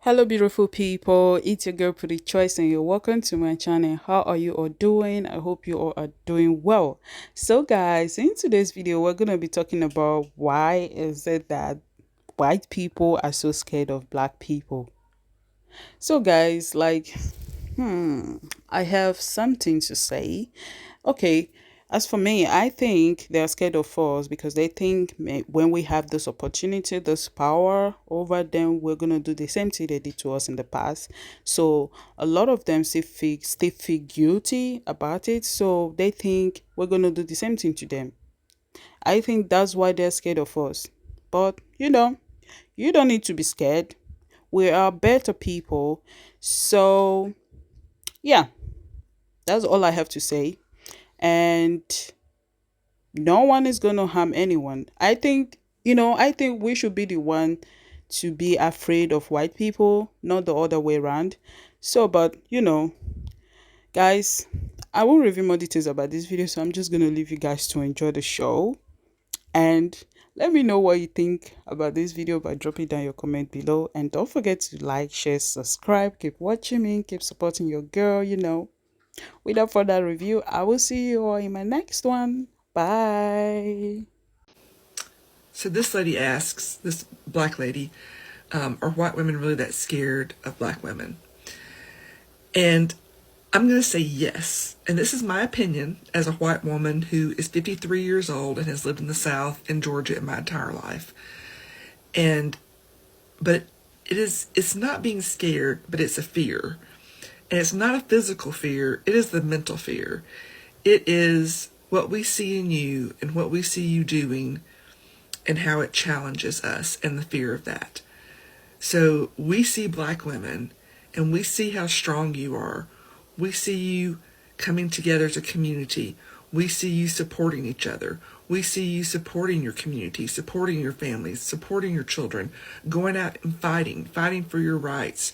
Hello, beautiful people. It's your girl, Prettychoice, and you're welcome to my channel. How are you all doing? I hope you all are doing well. So, guys, in today's video, we're going to be talking about why is it that white people are so scared of black people. So, guys, I have something to say. Okay, as for me, I think they are scared of us because they think when we have this opportunity, this power over them, we're gonna do the same thing they did to us in the past. So a lot of them still feel guilty about it. So they think we're gonna do the same thing to them. I think that's why they're scared of us. But you don't need to be scared. We are better people. So yeah, that's all I have to say. And no one is going to harm anyone. I think we should be the one to be afraid of white people, not the other way around. So, but guys, I won't reveal more details about this video, so I'm just going to leave you guys to enjoy the show. And let me know what you think about this video by dropping down your comment below. And don't forget to like, share, subscribe, keep watching me, keep supporting your girl. Without further review, I will see you all in my next one. Bye. So this lady asks, this black lady, are white women really that scared of black women? And I'm going to say yes. And this is my opinion as a white woman who is 53 years old and has lived in the South in Georgia my entire life. But it's not being scared, but it's a fear. And it's not a physical fear, it is the mental fear. It is what we see in you and what we see you doing and how it challenges us and the fear of that. So we see black women and we see how strong you are. We see you coming together as a community. We see you supporting each other. We see you supporting your community, supporting your families, supporting your children, going out and fighting for your rights,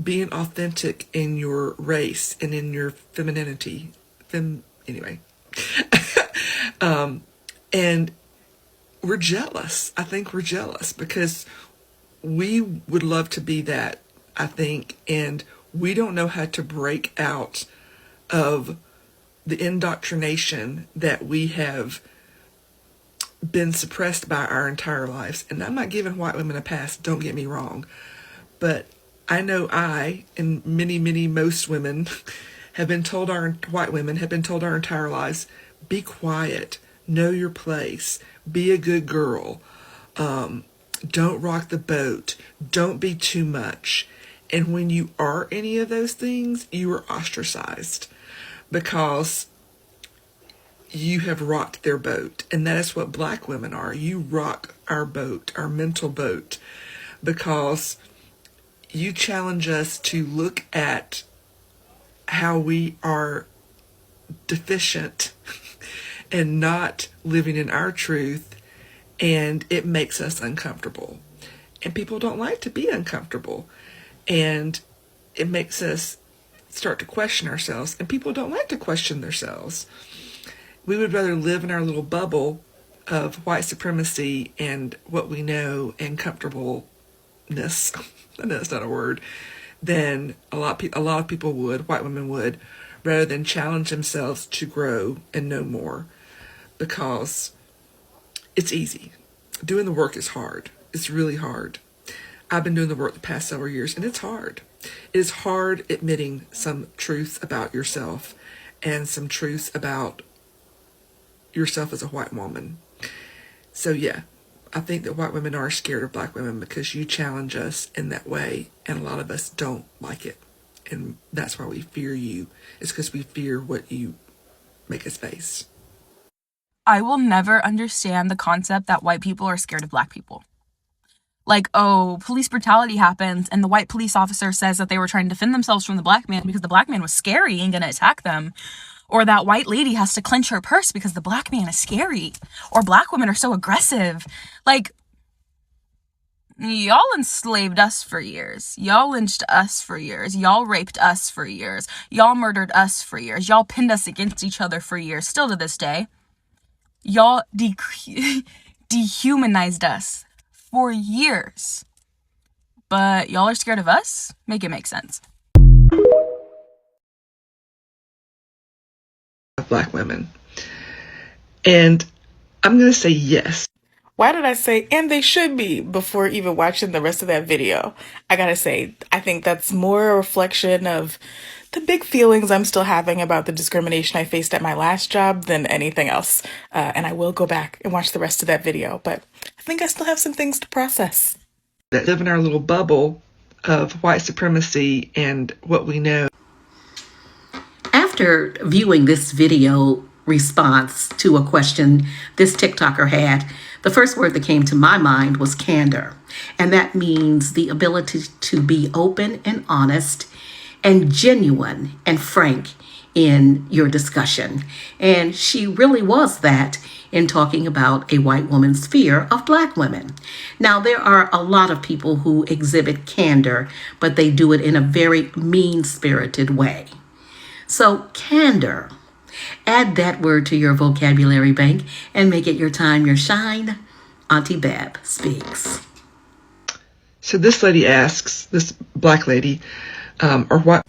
being authentic in your race and in your femininity. Anyway. And we're jealous. I think we're jealous because we would love to be that, I think, and we don't know how to break out of the indoctrination that we have been suppressed by our entire lives. And I'm not giving white women a pass, don't get me wrong, but I know I and most women have been told, white women have been told our entire lives, be quiet, know your place, be a good girl, don't rock the boat, don't be too much. And when you are any of those things, you are ostracized because you have rocked their boat. And that is what black women are. You rock our boat, our mental boat, because you challenge us to look at how we are deficient and not living in our truth, and it makes us uncomfortable. And people don't like to be uncomfortable, and it makes us start to question ourselves, and people don't like to question themselves. We would rather live in our little bubble of white supremacy and what we know and comfortableness. I know that's not a word. Than a lot of people would, white women would, rather than challenge themselves to grow and know more, because it's easy. Doing the work is hard. It's really hard. I've been doing the work the past several years, and it's hard. It is hard admitting some truths about yourself and some truths about yourself as a white woman. So yeah, I think that white women are scared of black women because you challenge us in that way, and a lot of us don't like it. And that's why we fear you. It's because we fear what you make us face. I will never understand the concept that white people are scared of black people. Like, oh, police brutality happens and the white police officer says that they were trying to defend themselves from the black man because the black man was scary and gonna attack them. Or that white lady has to clench her purse because the black man is scary. Or black women are so aggressive. Like, y'all enslaved us for years. Y'all lynched us for years. Y'all raped us for years. Y'all murdered us for years. Y'all pinned us against each other for years, still to this day. Y'all dehumanized us for years. but y'all are scared of us? Make it make sense. Black women. And I'm going to say yes. Why did I say, and they should be, before even watching the rest of that video? I gotta say, I think that's more a reflection of the big feelings I'm still having about the discrimination I faced at my last job than anything else. And I will go back and watch the rest of that video, but I think I still have some things to process. That live in our little bubble of white supremacy and what we know. After viewing this video response to a question this TikToker had, the first word that came to my mind was candor. And that means the ability to be open and honest and genuine and frank in your discussion. And she really was that in talking about a white woman's fear of black women. Now, there are a lot of people who exhibit candor, but they do it in a very mean-spirited way. So, candor. Add that word to your vocabulary bank and make it your time, your shine. Auntie Bab speaks. So this lady asks, this black lady, or what?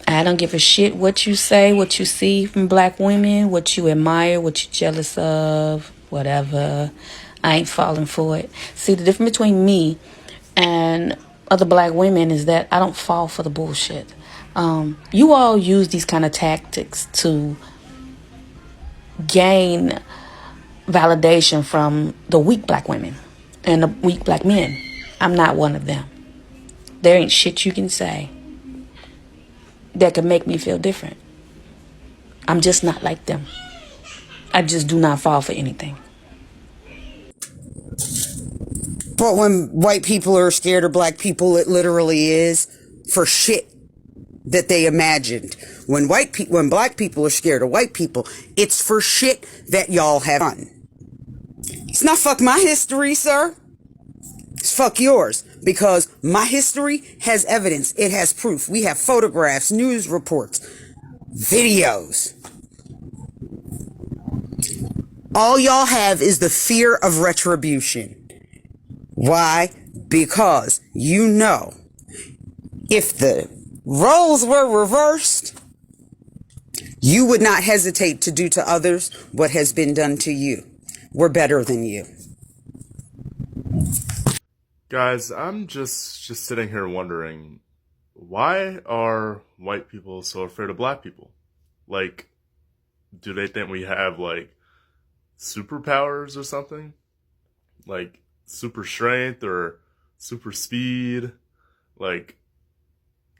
I don't give a shit what you say, what you see from black women, what you admire, what you're jealous of, whatever. I ain't falling for it. See, the difference between me and other black women is that I don't fall for the bullshit. You all use these kind of tactics to gain validation from the weak black women and the weak black men. I'm not one of them. There ain't shit you can say that could make me feel different. I'm just not like them. I just do not fall for anything. But when white people are scared of black people, it literally is for shit that they imagined. When black people are scared of white people, it's for shit that y'all have done. It's not fuck my history, sir. It's fuck yours, because my history has evidence. It has proof. We have photographs, news reports, videos. All y'all have is the fear of retribution. Why? Because you know, if the roles were reversed, you would not hesitate to do to others what has been done to you. We're better than you. Guys, I'm just sitting here wondering, why are white people so afraid of black people? Like, do they think we have, like, superpowers or something? Like, super strength or super speed? Like,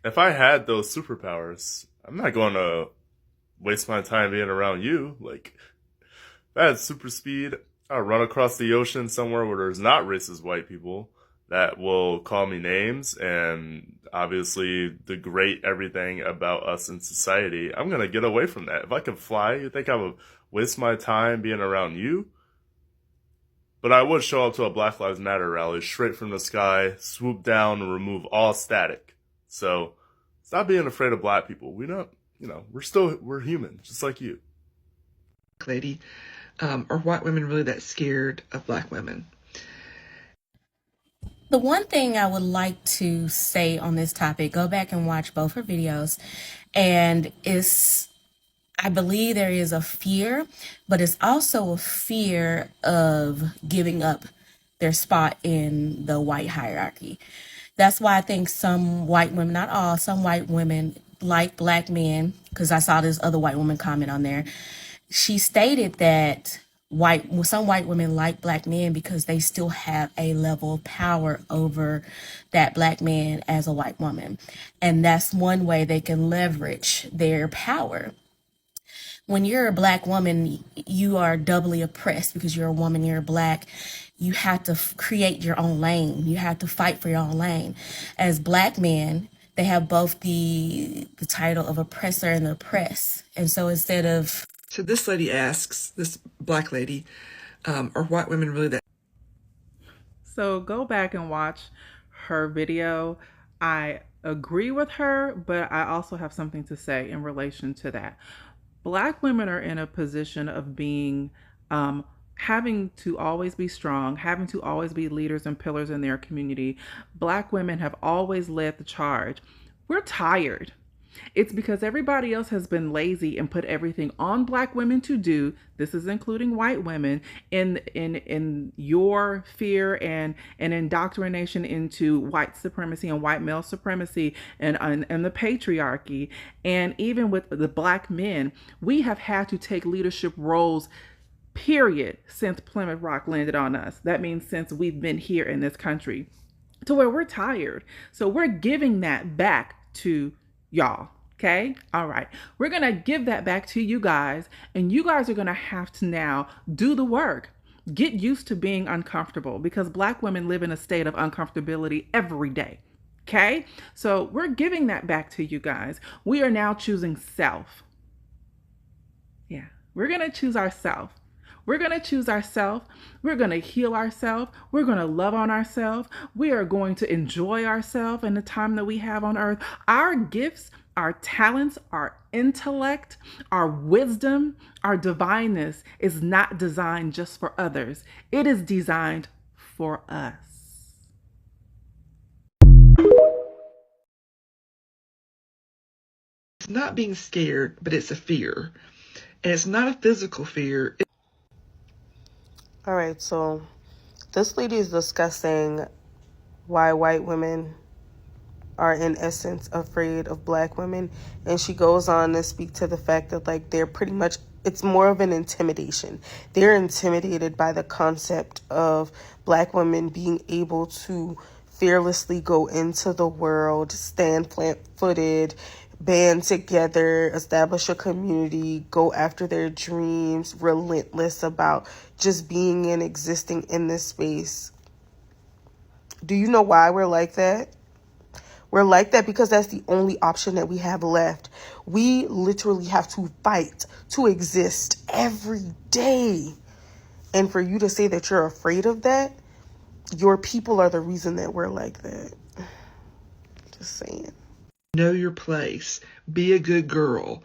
if I had those superpowers, I'm not going to waste my time being around you. Like, if I had super speed, I'd run across the ocean somewhere where there's not racist white people that will call me names and obviously degrade everything about us in society. I'm going to get away from that. If I could fly, you think I would waste my time being around you? But I would show up to a Black Lives Matter rally straight from the sky, swoop down and remove all static. So stop being afraid of black people. We don't, we're human, just like you. Lady, are white women really that scared of black women? The one thing I would like to say on this topic, go back and watch both her videos, and I believe there is a fear, but it's also a fear of giving up their spot in the white hierarchy. That's why I think some white women, not all, some white women like black men, because I saw this other white woman comment on there. She stated that some white women like black men because they still have a level of power over that black man as a white woman. And that's one way they can leverage their power. When you're a black woman, you are doubly oppressed because you're a woman, you're black. You have to create your own lane. You have to fight for your own lane. As black men, they have both the title of oppressor and the oppressed. And so instead of... So this lady asks, this black lady, are white women really that? So go back and watch her video. I agree with her, but I also have something to say in relation to that. Black women are in a position of being having to always be strong, having to always be leaders and pillars in their community. Black women have always led the charge. We're tired. It's because everybody else has been lazy and put everything on Black women to do. This is including white women in your fear and indoctrination into white supremacy and white male supremacy and the patriarchy. And even with the Black men, we have had to take leadership roles, period, since Plymouth Rock landed on us. That means since we've been here in this country, to where we're tired. So we're giving that back to y'all. Okay. All right. We're going to give that back to you guys, and you guys are going to have to now do the work. Get used to being uncomfortable, because Black women live in a state of uncomfortability every day. Okay. So we're giving that back to you guys. We are now choosing self. Yeah. We're going to choose ourselves. We're going to choose ourselves. We're going to heal ourselves. We're going to love on ourselves. We are going to enjoy ourselves in the time that we have on earth. Our gifts, our talents, our intellect, our wisdom, our divineness is not designed just for others. It is designed for us. It's not being scared, but it's a fear. And it's not a physical fear. All right, so this lady is discussing why white women are in essence afraid of Black women, and she goes on to speak to the fact that, like, they're pretty much, it's more of an intimidation. They're intimidated by the concept of Black women being able to fearlessly go into the world, stand flat-footed, band together, establish a community, go after their dreams, relentless about just being and existing in this space. Do you know why we're like that? We're like that because that's the only option that we have left. We literally have to fight to exist every day. And for you to say that you're afraid of that, your people are the reason that we're like that. Just saying. Know your place. Be a good girl.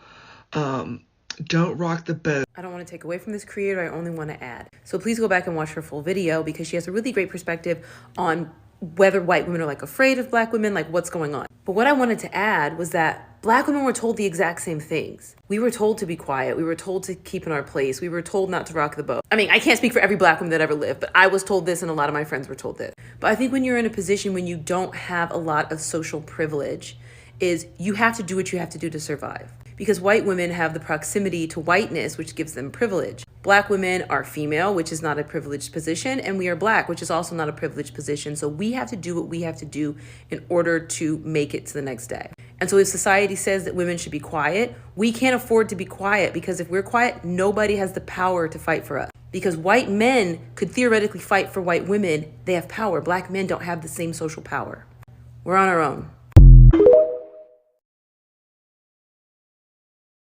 Don't rock the boat. I don't want to take away from this creator. I only want to add. So please go back and watch her full video, because she has a really great perspective on whether white women are like afraid of Black women, like what's going on. But what I wanted to add was that Black women were told the exact same things. We were told to be quiet. We were told to keep in our place. We were told not to rock the boat. I mean, I can't speak for every Black woman that ever lived, but I was told this and a lot of my friends were told this. But I think when you're in a position when you don't have a lot of social privilege, is you have to do what you have to do to survive. Because white women have the proximity to whiteness, which gives them privilege. Black women are female, which is not a privileged position, and we are Black, which is also not a privileged position. So we have to do what we have to do in order to make it to the next day. And so if society says that women should be quiet, we can't afford to be quiet, because if we're quiet, nobody has the power to fight for us. Because white men could theoretically fight for white women. They have power. Black men don't have the same social power. We're on our own.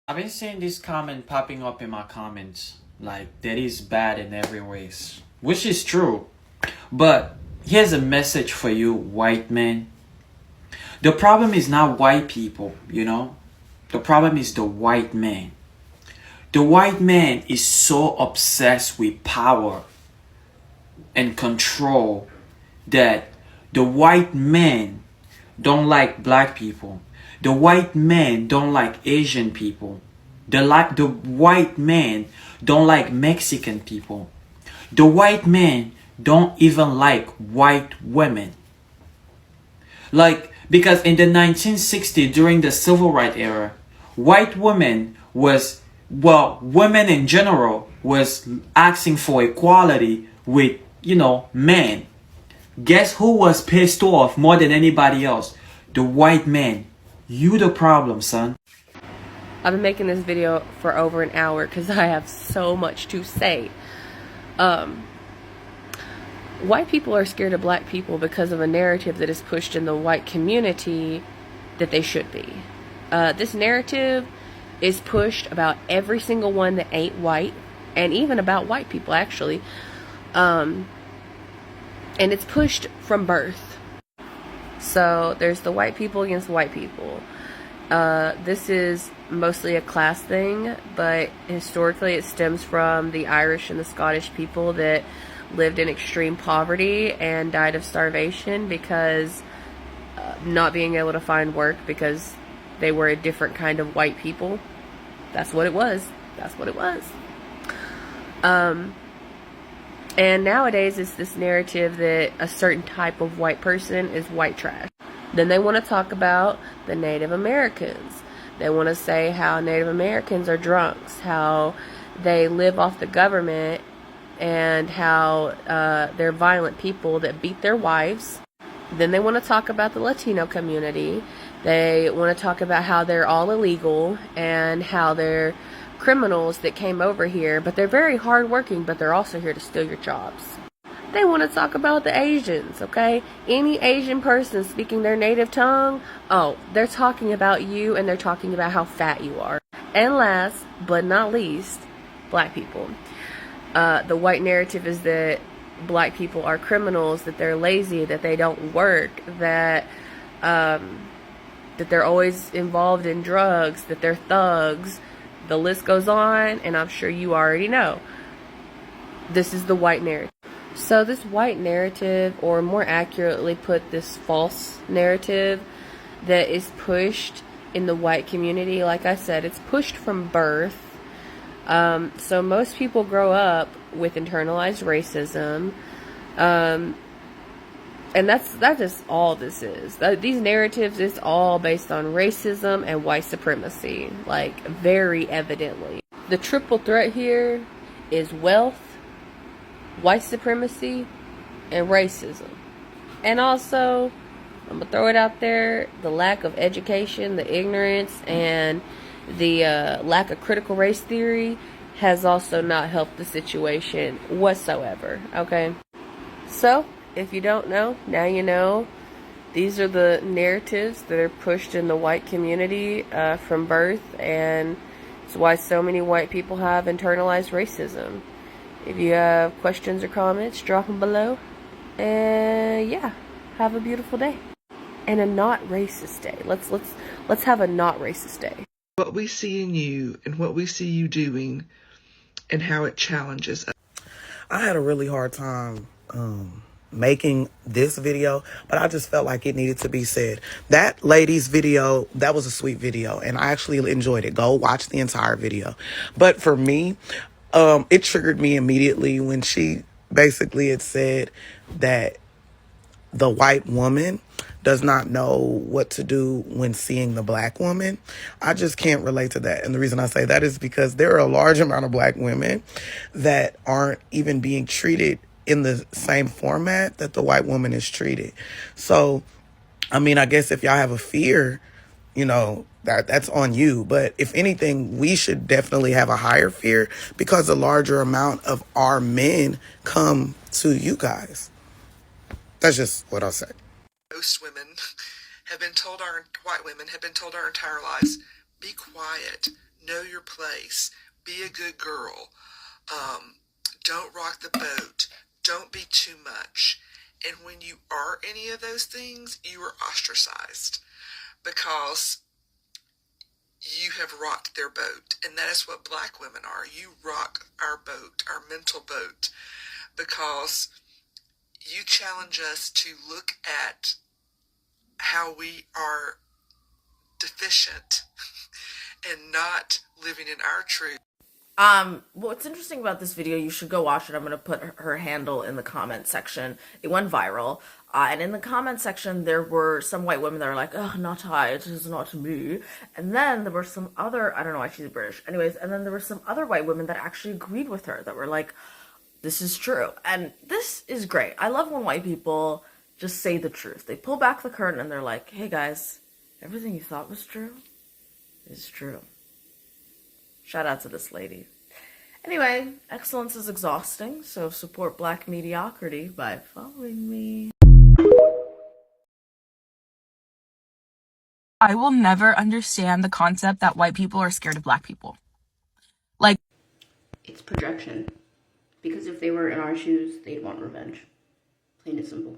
I've been seeing this comment popping up in my comments, like that is bad in every ways, which is true. But here's a message for you, white men. The problem is not white people, you know. The problem is the white man. The white man is so obsessed with power and control that the white men don't like Black people. The white men don't like Asian people. The white men don't like Mexican people. The white men don't even like white women. Like, because in the 1960s, during the civil rights era, white women was, well, women in general was asking for equality with, you know, men. Guess who was pissed off more than anybody else? The white man. You the problem, son. I've been making this video for over an hour because I have so much to say. White people are scared of Black people because of a narrative that is pushed in the white community that they should be. This narrative is pushed about every single one that ain't white, and even about white people, actually. And it's pushed from birth. So there's the white people against white people. This is mostly a class thing, but historically it stems from the Irish and the Scottish people that lived in extreme poverty and died of starvation because not being able to find work because they were a different kind of white people. That's what it was. That's what it was. And nowadays it's this narrative that a certain type of white person is white trash. Then they want to talk about the Native Americans. They want to say how Native Americans are drunks, how they live off the government, and how they're violent people that beat their wives. Then they want to talk about the Latino community. They want to talk about how they're all illegal and how they're criminals that came over here, but they're very hardworking, but they're also here to steal your jobs. They want to talk about the Asians, okay? Any Asian person speaking their native tongue, oh, they're talking about you and they're talking about how fat you are. And last but not least, black people. The white narrative is that black people are criminals, that they're lazy, that they don't work, that they're always involved in drugs, that they're thugs. The list goes on, and I'm sure you already know. This is the white narrative. So this white narrative, or more accurately put, this false narrative that is pushed in the white community, like I said, it's pushed from birth. So most people grow up with internalized racism. And that's just all this is. These narratives, it's all based on racism and white supremacy, like very evidently. The triple threat here is wealth, white supremacy, and racism. And also, I'm gonna throw it out there, the lack of education, the ignorance, and the lack of critical race theory has also not helped the situation whatsoever, okay? So, if you don't know, now you know. These are the narratives that are pushed in the white community from birth, and it's why so many white people have internalized racism. If you have questions or comments, drop them below. And yeah, have a beautiful day. And a not racist day. Let's have a not racist day. What we see in you and what we see you doing and how it challenges us. I had a really hard time making this video, but I just felt like it needed to be said. That lady's video, that was a sweet video, and I actually enjoyed it. Go watch the entire video. But for me, it triggered me immediately when she basically had said that the white woman does not know what to do when seeing the black woman. I just can't relate to that. And the reason I say that is because there are a large amount of black women that aren't even being treated in the same format that the white woman is treated. So, I mean, I guess if y'all have a fear, you know, that's on you. But if anything, we should definitely have a higher fear because a larger amount of our men come to you guys. That's just what I'll say. Most women have been told, white women have been told our entire lives, be quiet, know your place, be a good girl, don't rock the boat, don't be too much. And when you are any of those things, you are ostracized because you have rocked their boat. And that is what black women are. You rock our boat, our mental boat, because you challenge us to look at how we are deficient and not living in our truth. What's interesting about this video, you should go watch it. I'm going to put her handle in the comment section. It went viral. And in the comment section, there were some white women that were like, oh, not I, it is not me. And then there were some other, I don't know why she's British. Anyways, and then there were some other white women that actually agreed with her, that were like, this is true. And this is great. I love when white people just say the truth. They pull back the curtain and they're like, hey guys, everything you thought was true is true. Shout out to this lady. Anyway, excellence is exhausting, so support black mediocrity by following me. I will never understand the concept that white people are scared of black people. Like, it's projection. Because if they were in our shoes, they'd want revenge. Plain and simple.